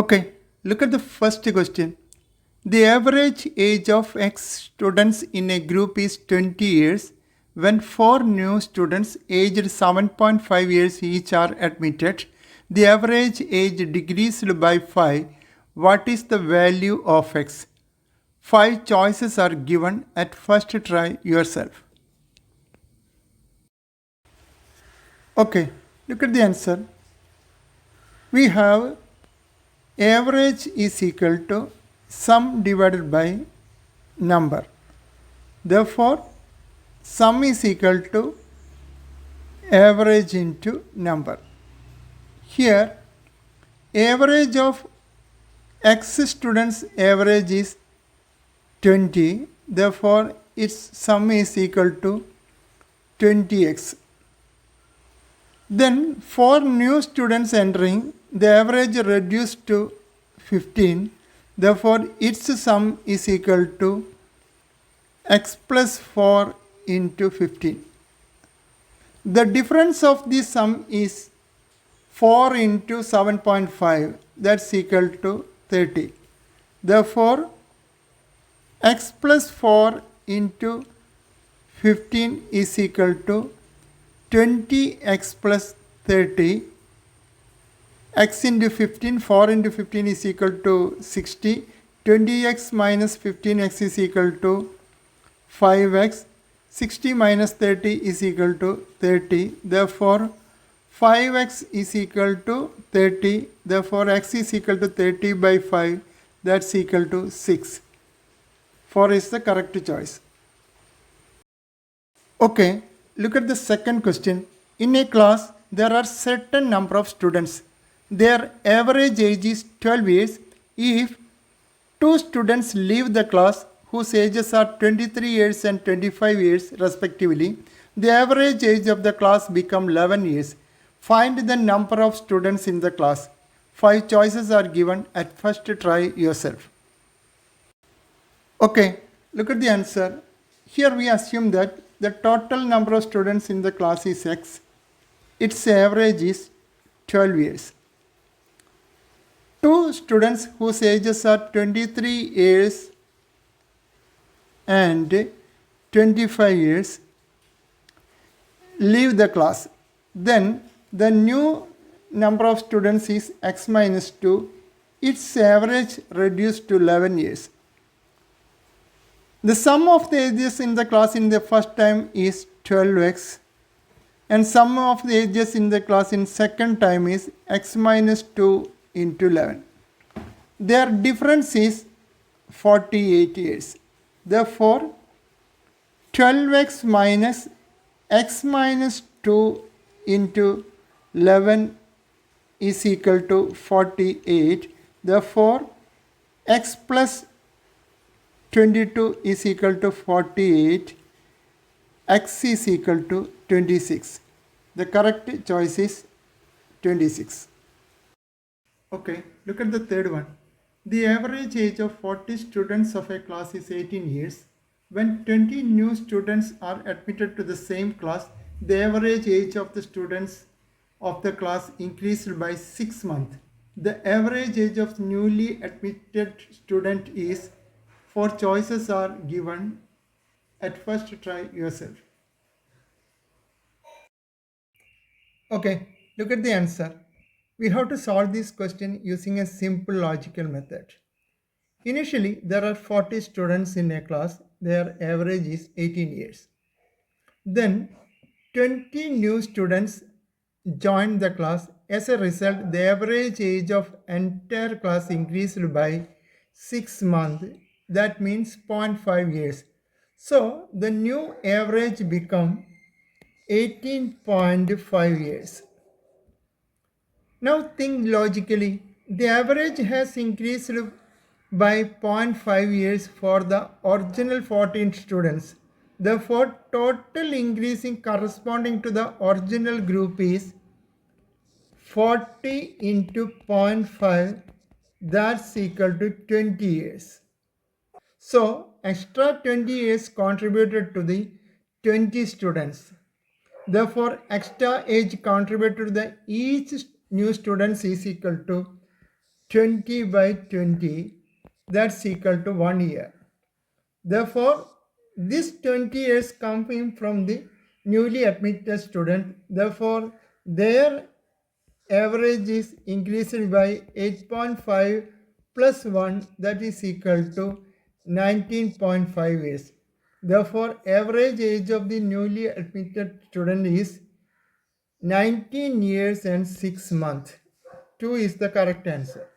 Okay, look at the first question. The average age of X students in a group is 20 years. When 4 new students aged 7.5 years each are admitted, the average age decreased by 5. What is the value of X? 5 choices are given. At first try yourself. Okay, look at the answer. We have average is equal to sum divided by number. Therefore, sum is equal to average into number. Here, average of X students average is 20. Therefore, its sum is equal to 20x. Then, for new students entering, the average reduced to 15. Therefore, its sum is equal to x plus 4 into 15. The difference of the sum is 4 into 7.5. That's equal to 30. Therefore, x plus 4 into 15 is equal to 20x plus 30. X into 15, 4 into 15 is equal to 60. 20x minus 15x is equal to 5x. 60 minus 30 is equal to 30. Therefore, 5x is equal to 30. Therefore, x is equal to 30 by 5. That's equal to 6. 4 is the correct choice. Okay, look at the second question. In a class, there are certain number of students. Their average age is 12 years. If 2 students leave the class whose ages are 23 years and 25 years respectively, the average age of the class becomes 11 years. Find the number of students in the class. 5 choices are given. At first try yourself. Okay, look at the answer. Here we assume that the total number of students in the class is X. Its average is 12 years. 2 students whose ages are 23 years and 25 years leave the class. Then the new number of students is X minus 2. Its average reduced to 11 years. The sum of the ages in the class in the first time is 12x, and sum of the ages in the class in second time is x minus 2 into 11. Their difference is 48 years. Therefore, 12x minus x minus 2 into 11 is equal to 48. Therefore, x plus 22 is equal to 48. X is equal to 26. The correct choice is 26. Okay, look at the third one. The average age of 40 students of a class is 18 years. When 20 new students are admitted to the same class, the average age of the students of the class increased by 6 months. The average age of newly admitted student is 4 choices are given. At first try yourself. Okay, look at the answer. We have to solve this question using a simple logical method. Initially, there are 40 students in a class. Their average is 18 years. Then 20 new students joined the class. As a result, the average age of entire class increased by 6 months. That means 0.5 years. So the new average become 18.5 years. Now think logically. The average has increased by 0.5 years for the original 14 students. Therefore, total increasing corresponding to the original group is 40 into 0.5. That's equal to 20 years. So, extra 20 years contributed to the 20 students. Therefore, extra age contributed to the each new students is equal to 20 by 20, that's equal to 1 year. Therefore, this 20 years coming from the newly admitted student. Therefore, their average is increased by 8.5 plus 1, that is equal to 19.5 years. Therefore, average age of the newly admitted student is 19 years and 6 months. 2 is the correct answer.